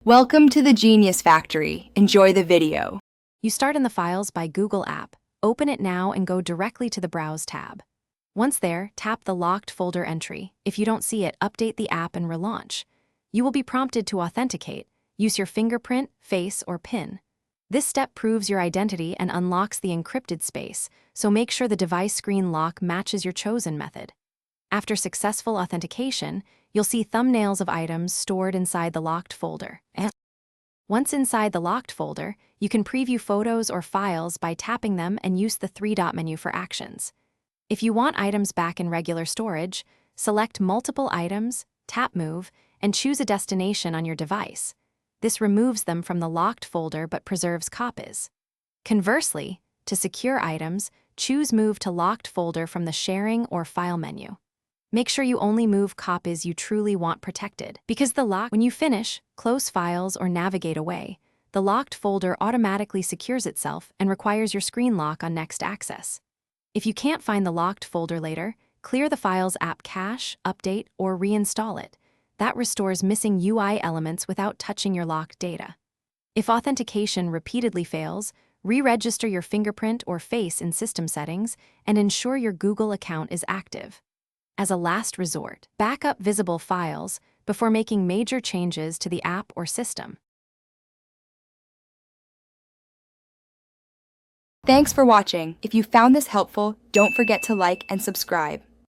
Welcome to the Genius Factory. Enjoy the video. You start in the Files by Google app. Open it now and go directly to the Browse tab. Once there, tap the locked folder entry. If you don't see it, update the app and relaunch. You will be prompted to authenticate. Use your fingerprint, face, or PIN. This step proves your identity and unlocks the encrypted space, so make sure the device screen lock matches your chosen method. After successful authentication, you'll see thumbnails of items stored inside the locked folder. Once inside the locked folder, you can preview photos or files by tapping them and use the three-dot menu for actions. If you want items back in regular storage, select Multiple Items, tap Move, and choose a destination on your device. This removes them from the locked folder but preserves copies. Conversely, to secure items, choose Move to Locked Folder from the Sharing or File menu. Make sure you only move copies you truly want protected, because when you finish, close files, or navigate away, the locked folder automatically secures itself and requires your screen lock on next access. If you can't find the locked folder later, clear the file's app cache, update, or reinstall it. That restores missing UI elements without touching your locked data. If authentication repeatedly fails, re-register your fingerprint or face in system settings and ensure your Google account is active. As a last resort, back up visible files before making major changes to the app or system. Thanks for watching. If you found this helpful, don't forget to like and subscribe.